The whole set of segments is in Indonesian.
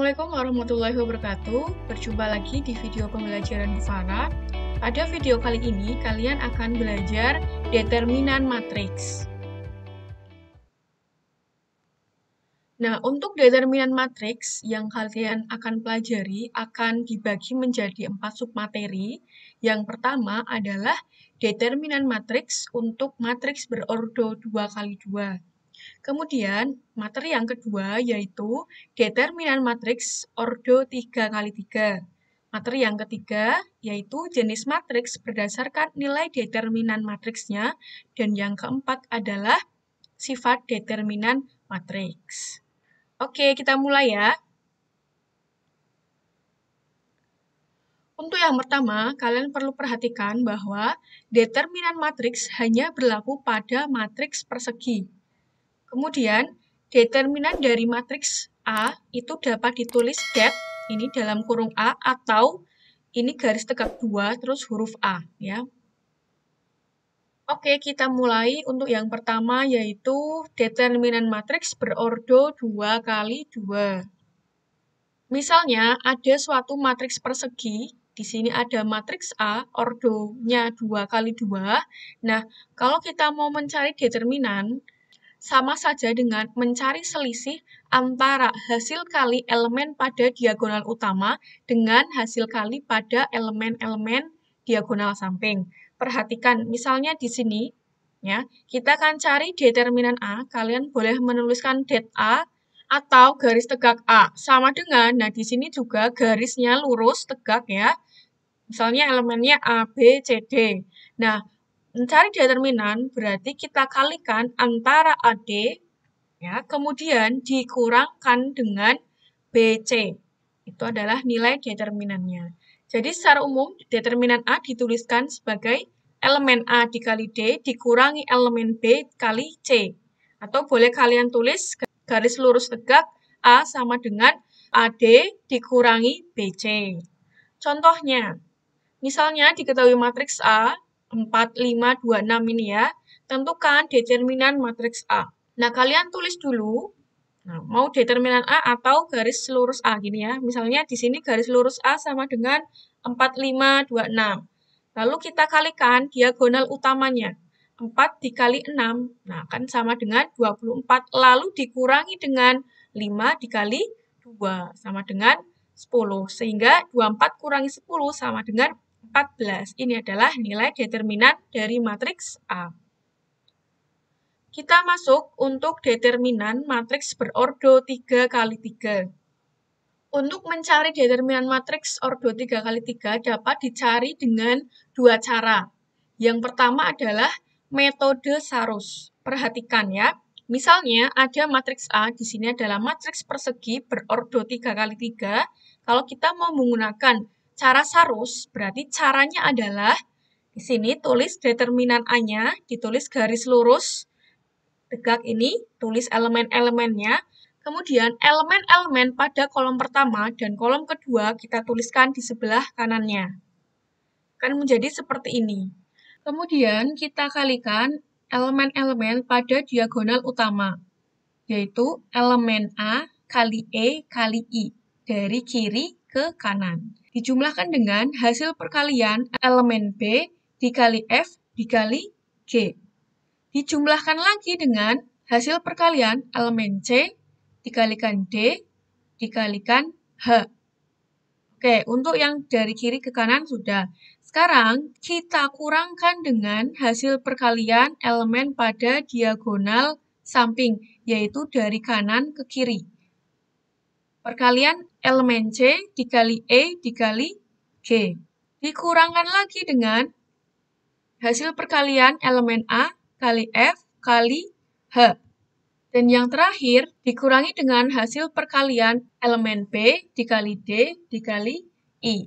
Assalamualaikum warahmatullahi wabarakatuh. Berjumpa lagi di video pembelajaran Bu Farah. Pada video kali ini, kalian akan belajar determinan matriks. Nah, untuk determinan matriks yang kalian akan pelajari akan dibagi menjadi 4 submateri. Yang pertama adalah determinan matriks untuk matriks berordo 2x2. Kemudian, materi yang kedua yaitu determinan matriks ordo 3x3. Materi yang ketiga yaitu jenis matriks berdasarkan nilai determinan matriksnya. Dan yang keempat adalah sifat determinan matriks. Oke, kita mulai ya. Untuk yang pertama, kalian perlu perhatikan bahwa determinan matriks hanya berlaku pada matriks persegi. Kemudian, determinan dari matriks A itu dapat ditulis det, ini dalam kurung A, atau ini garis tegak 2, terus huruf A, ya. Oke, kita mulai untuk yang pertama, yaitu determinan matriks berordo 2x2. Misalnya, ada suatu matriks persegi, di sini ada matriks A, ordonya 2x2. Nah, kalau kita mau mencari determinan, sama saja dengan mencari selisih antara hasil kali elemen pada diagonal utama dengan hasil kali pada elemen-elemen diagonal samping. Perhatikan, misalnya di sini, ya, kita akan cari determinan A. Kalian boleh menuliskan det A atau garis tegak A. Sama dengan, nah di sini juga garisnya lurus tegak ya. Misalnya elemennya A, B, C, D. Nah, mencari determinan berarti kita kalikan antara AD, ya, kemudian dikurangkan dengan BC. Itu adalah nilai determinannya. Jadi secara umum, determinan A dituliskan sebagai elemen A dikali D dikurangi elemen B kali C. Atau boleh kalian tulis garis lurus tegak A sama dengan AD dikurangi BC. Contohnya, misalnya diketahui matriks A, 4, 5, 2, 6 ini ya, tentukan determinan matriks A. Nah, kalian tulis dulu, nah, mau determinan A atau garis lurus A gini ya. Misalnya di sini garis lurus A sama dengan 4, 5, 2, 6. Lalu kita kalikan diagonal utamanya. 4 dikali 6, nah kan sama dengan 24. Lalu dikurangi dengan 5 dikali 2, sama dengan 10. Sehingga 24 kurangi 10 sama dengan 14. Ini adalah nilai determinan dari matriks A. Kita masuk untuk determinan matriks berordo 3x3. Untuk mencari determinan matriks ordo 3x3 dapat dicari dengan dua cara. Yang pertama adalah metode Sarus. Perhatikan ya. Misalnya ada matriks A, di sini adalah matriks persegi berordo 3x3. Kalau kita mau menggunakan cara Sarus, berarti caranya adalah di sini tulis determinan A-nya, ditulis garis lurus tegak ini, tulis elemen-elemennya. Kemudian elemen-elemen pada kolom pertama dan kolom kedua kita tuliskan di sebelah kanannya. Akan menjadi seperti ini. Kemudian kita kalikan elemen-elemen pada diagonal utama, yaitu elemen A kali E kali I, dari kiri ke kanan. Dijumlahkan dengan hasil perkalian elemen B dikali F dikali G. Dijumlahkan lagi dengan hasil perkalian elemen C dikalikan D dikalikan H. Oke, untuk yang dari kiri ke kanan sudah. Sekarang kita kurangkan dengan hasil perkalian elemen pada diagonal samping, yaitu dari kanan ke kiri. Perkalian elemen C dikali E dikali G. Dikurangkan lagi dengan hasil perkalian elemen A kali F kali H. Dan yang terakhir dikurangi dengan hasil perkalian elemen B dikali D dikali I.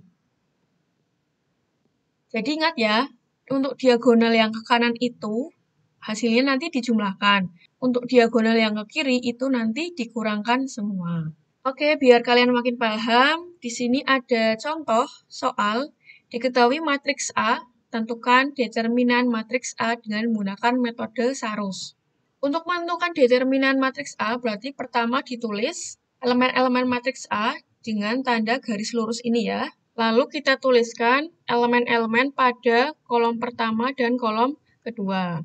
Jadi ingat ya, untuk diagonal yang ke kanan itu hasilnya nanti dijumlahkan. Untuk diagonal yang ke kiri itu nanti dikurangkan semua. Oke, biar kalian makin paham, di sini ada contoh soal diketahui matriks A, tentukan determinan matriks A dengan menggunakan metode Sarus. Untuk menentukan determinan matriks A, berarti pertama ditulis elemen-elemen matriks A dengan tanda garis lurus ini ya. Lalu kita tuliskan elemen-elemen pada kolom pertama dan kolom kedua.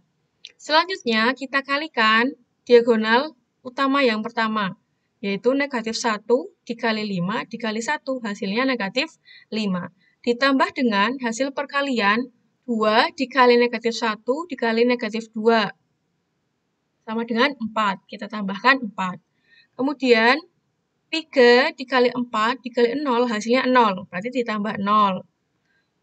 Selanjutnya kita kalikan diagonal utama yang pertama, yaitu negatif 1 dikali 5 dikali 1, hasilnya negatif 5. Ditambah dengan hasil perkalian 2 dikali negatif 1 dikali negatif 2, sama dengan 4. Kita tambahkan 4. Kemudian 3 dikali 4 dikali 0, hasilnya 0, berarti ditambah 0.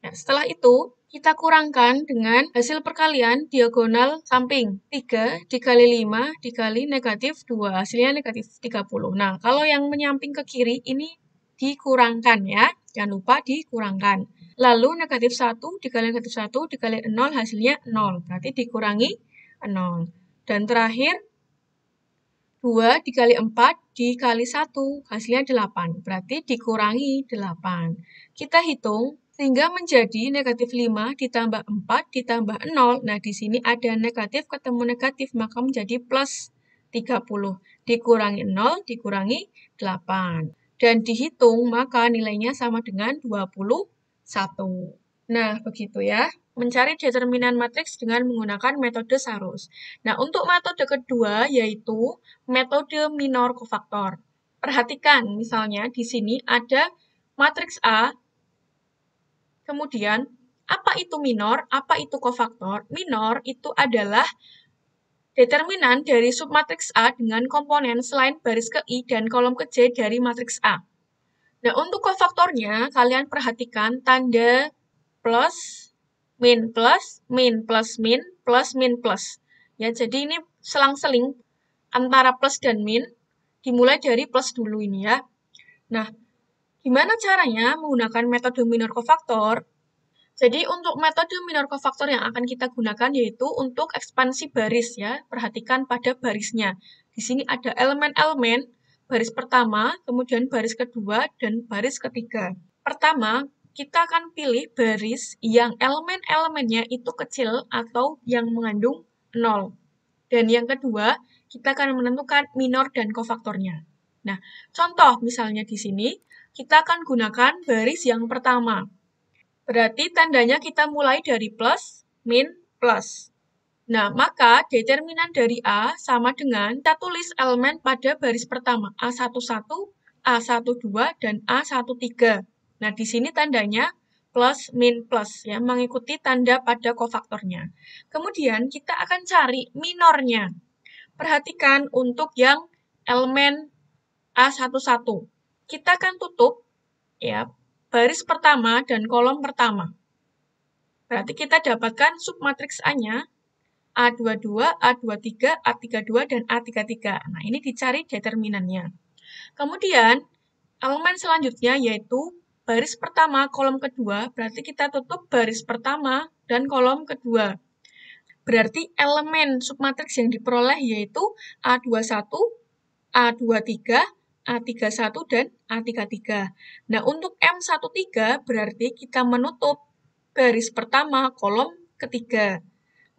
Nah, setelah itu, kita kurangkan dengan hasil perkalian diagonal samping. 3 dikali 5 dikali negatif 2, hasilnya negatif 30. Nah, kalau yang menyamping ke kiri, ini dikurangkan ya. Jangan lupa dikurangkan. Lalu negatif 1 dikali negatif 1 dikali 0, hasilnya 0. Berarti dikurangi 0. Dan terakhir, 2 dikali 4 dikali 1, hasilnya 8. Berarti dikurangi 8. Kita hitung, sehingga menjadi negatif 5 ditambah 4 ditambah 0. Nah, di sini ada negatif ketemu negatif, maka menjadi plus 30. Dikurangi 0, dikurangi 8. Dan dihitung, maka nilainya sama dengan 21. Nah, begitu ya. Mencari determinan matriks dengan menggunakan metode Sarus. Nah, untuk metode kedua yaitu metode minor kofaktor. Perhatikan, misalnya di sini ada matriks A, kemudian apa itu minor, apa itu kofaktor? Minor itu adalah determinan dari submatriks A dengan komponen selain baris ke I dan kolom ke J dari matriks A. Nah, untuk kofaktornya, kalian perhatikan tanda plus, min plus, min plus min, plus min plus. Ya, jadi ini selang-seling antara plus dan min, dimulai dari plus dulu ini ya. Nah, gimana caranya menggunakan metode minor kofaktor? Jadi untuk metode minor kofaktor yang akan kita gunakan yaitu untuk ekspansi baris ya. Perhatikan pada barisnya. Di sini ada elemen-elemen, baris pertama, kemudian baris kedua, dan baris ketiga. Pertama, kita akan pilih baris yang elemen-elemennya itu kecil atau yang mengandung 0. Dan yang kedua, kita akan menentukan minor dan kofaktornya. Nah, contoh misalnya di sini, kita akan gunakan baris yang pertama. Berarti tandanya kita mulai dari plus, min, plus. Nah, maka determinan dari A sama dengan kita tulis elemen pada baris pertama, A11, A12, dan A13. Nah, di sini tandanya plus, min, plus, ya, mengikuti tanda pada kofaktornya. Kemudian, kita akan cari minornya. Perhatikan untuk yang elemen A11. Kita akan tutup, ya, baris pertama dan kolom pertama. Berarti kita dapatkan submatriks A-nya A22, A23, A32, dan A33. Nah, ini dicari determinannya. Kemudian, elemen selanjutnya yaitu baris pertama, kolom kedua, berarti kita tutup baris pertama dan kolom kedua. Berarti elemen submatriks yang diperoleh yaitu A21, A23, A31, dan A33. Nah, untuk M13 berarti kita menutup baris pertama, kolom ketiga.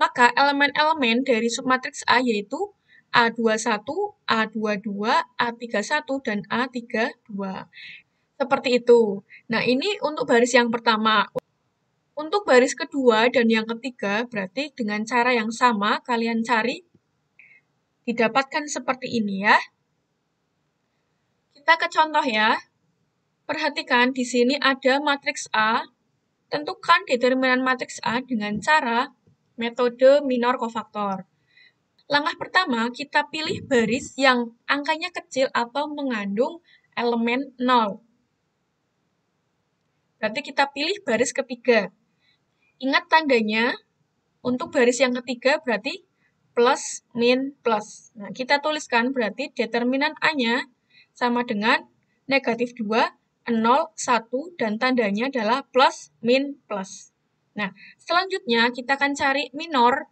Maka elemen-elemen dari submatriks A yaitu A21, A22, A31, dan A32. Seperti itu. Nah, ini untuk baris yang pertama. Untuk baris kedua dan yang ketiga, berarti dengan cara yang sama, kalian cari, didapatkan seperti ini ya. Kita ke contoh ya. Perhatikan di sini ada matriks A. Tentukan determinan matriks A dengan cara metode minor kofaktor. Langkah pertama, kita pilih baris yang angkanya kecil atau mengandung elemen 0. Berarti kita pilih baris ketiga. Ingat tandanya, untuk baris yang ketiga berarti plus, min, plus. Nah, kita tuliskan berarti determinan A-nya sama dengan negatif 2, 0, 1, dan tandanya adalah plus, min, plus. Nah, selanjutnya kita akan cari minor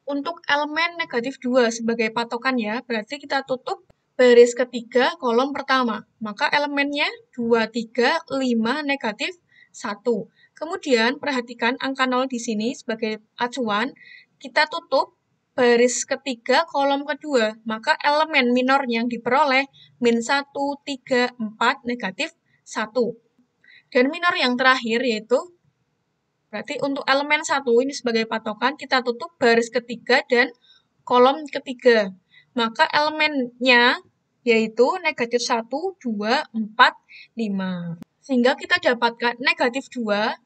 untuk elemen negatif 2 sebagai patokan ya. Berarti kita tutup baris ketiga kolom pertama. Maka elemennya 2, 3, 5, negatif 1. Kemudian perhatikan angka 0 di sini sebagai acuan. Kita tutup baris ketiga, kolom kedua, maka elemen minornya yang diperoleh min 1, 3, 4, negatif 1. Dan minor yang terakhir yaitu, berarti untuk elemen 1 ini sebagai patokan, kita tutup baris ketiga dan kolom ketiga. Maka elemennya yaitu negatif 1, 2, 4, 5. Sehingga kita dapatkan negatif 2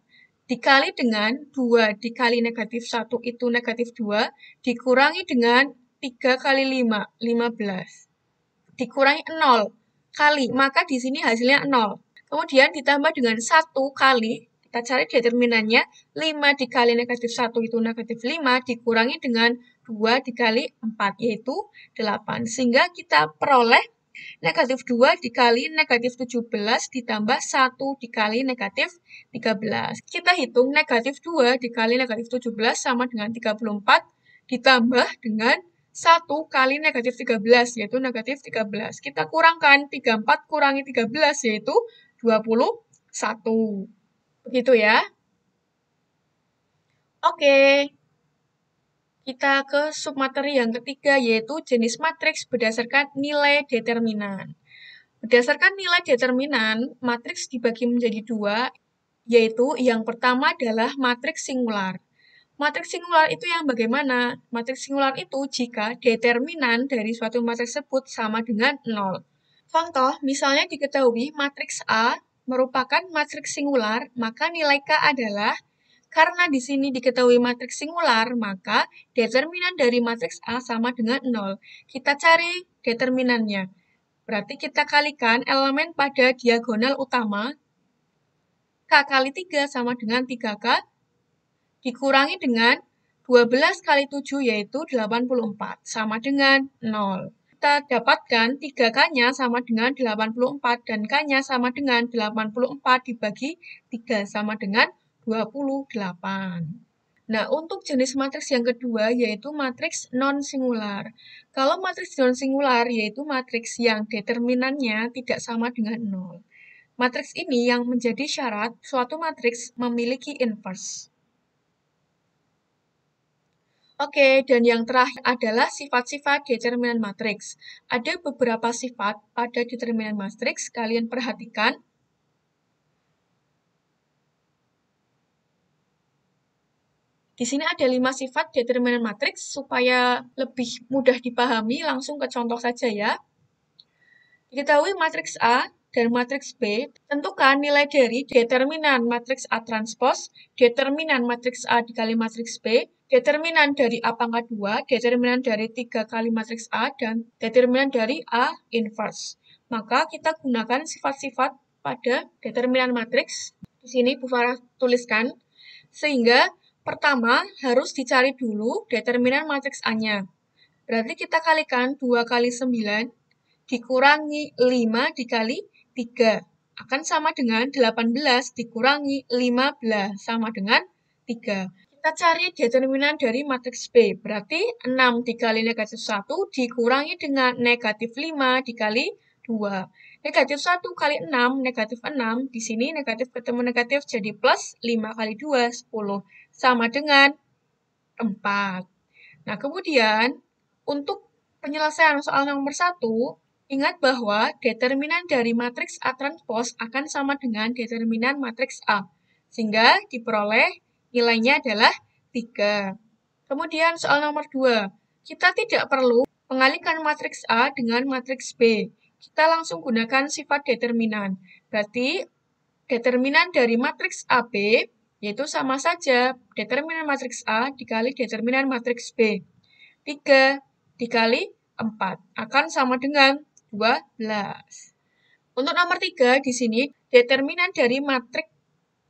dikali dengan 2 dikali negatif 1 itu negatif 2, dikurangi dengan 3 kali 5, 15. Dikurangi 0 kali, maka di sini hasilnya 0. Kemudian ditambah dengan 1 kali, kita cari determinannya, 5 dikali negatif 1 itu negatif 5, dikurangi dengan 2 dikali 4, yaitu 8. Sehingga kita peroleh negatif 2 dikali negatif 17 ditambah 1 dikali negatif 13. Kita hitung negatif 2 dikali negatif 17 sama dengan 34 ditambah dengan 1 kali negatif 13, yaitu negatif 13. Kita kurangkan 34 kurangi 13, yaitu 21. Begitu ya. Oke. Kita ke submateri yang ketiga, yaitu jenis matriks berdasarkan nilai determinan. Berdasarkan nilai determinan, matriks dibagi menjadi dua, yaitu yang pertama adalah matriks singular. Matriks singular itu yang bagaimana? Matriks singular itu jika determinan dari suatu matriks tersebut sama dengan 0. Contoh, misalnya diketahui matriks A merupakan matriks singular, maka nilai K adalah, karena di sini diketahui matriks singular, maka determinan dari matriks A sama dengan 0. Kita cari determinannya. Berarti kita kalikan elemen pada diagonal utama, K kali 3 sama dengan 3K, dikurangi dengan 12 kali 7 yaitu 84, sama dengan 0. Kita dapatkan 3K-nya sama dengan 84 dan K-nya sama dengan 84 dibagi 3 sama dengan 28. Nah, untuk jenis matriks yang kedua yaitu matriks non-singular. Kalau matriks non-singular yaitu matriks yang determinannya tidak sama dengan 0. Matriks ini yang menjadi syarat suatu matriks memiliki inverse. Oke, dan yang terakhir adalah sifat-sifat determinan matriks. Ada beberapa sifat pada determinan matriks, kalian perhatikan. Di sini ada 5 sifat determinan matriks, supaya lebih mudah dipahami, langsung ke contoh saja ya. Diketahui matriks A dan matriks B, tentukan nilai dari determinan matriks A transpose, determinan matriks A dikali matriks B, determinan dari A pangkat 2, determinan dari 3 kali matriks A, dan determinan dari A inverse. Maka kita gunakan sifat-sifat pada determinan matriks. Di sini Bu Farah tuliskan, sehingga pertama harus dicari dulu determinan matriks A-nya. Berarti kita kalikan 2 kali 9 dikurangi 5 dikali 3 akan sama dengan 18 dikurangi 15 sama dengan 3. Kita cari determinan dari matriks B, berarti 6 dikali negatif 1 dikurangi dengan negatif 5 dikali 2. Negatif 1 kali 6, negatif 6, di sini negatif ketemu negatif jadi plus 5 kali 2, 10, sama dengan 4. Nah, kemudian untuk penyelesaian soal nomor 1, ingat bahwa determinan dari matriks A transpose akan sama dengan determinan matriks A, sehingga diperoleh nilainya adalah 3. Kemudian soal nomor 2, kita tidak perlu mengalihkan matriks A dengan matriks B. Kita langsung gunakan sifat determinan. Berarti determinan dari matriks AB yaitu sama saja determinan matriks A dikali determinan matriks B. 3 dikali 4 akan sama dengan 12. Untuk nomor 3 di sini determinan dari matriks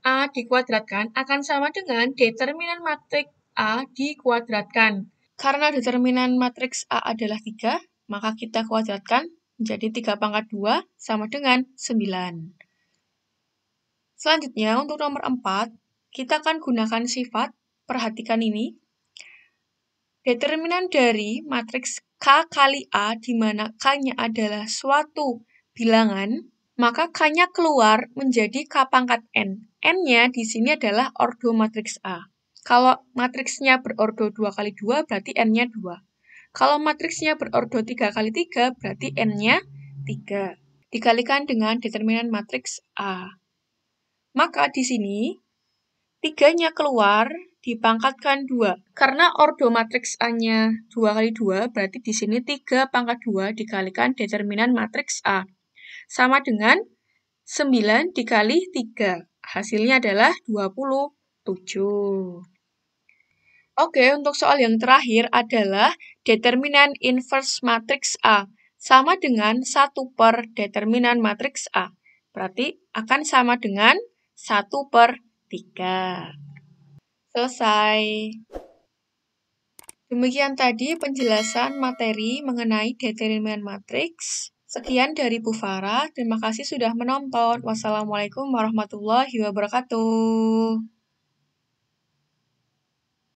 A dikuadratkan akan sama dengan determinan matriks A dikuadratkan. Karena determinan matriks A adalah 3, maka kita kuadratkan menjadi 3 pangkat 2 sama dengan 9. Selanjutnya untuk nomor 4, kita akan gunakan sifat, perhatikan ini. Determinan dari matriks K kali A di mana K-nya adalah suatu bilangan, maka K-nya keluar menjadi K pangkat N. N-nya di sini adalah ordo matriks A. Kalau matriksnya berordo 2 kali 2, berarti N-nya 2. Kalau matriksnya berordo 3 kali 3, berarti N-nya 3. Dikalikan dengan determinan matriks A. Maka di sini, 3-nya keluar, dipangkatkan 2. Karena ordo matriks A-nya 2 kali 2, berarti di sini 3 pangkat 2 dikalikan determinan matriks A. Sama dengan 9 dikali 3. Hasilnya adalah 27. Oke, untuk soal yang terakhir adalah determinan inverse matriks A. Sama dengan 1 per determinan matriks A. Berarti akan sama dengan 1 per 3. Selesai. Demikian tadi penjelasan materi mengenai determinan matriks. Sekian dari Bu Farah. Terima kasih sudah menonton. Wassalamualaikum warahmatullahi wabarakatuh.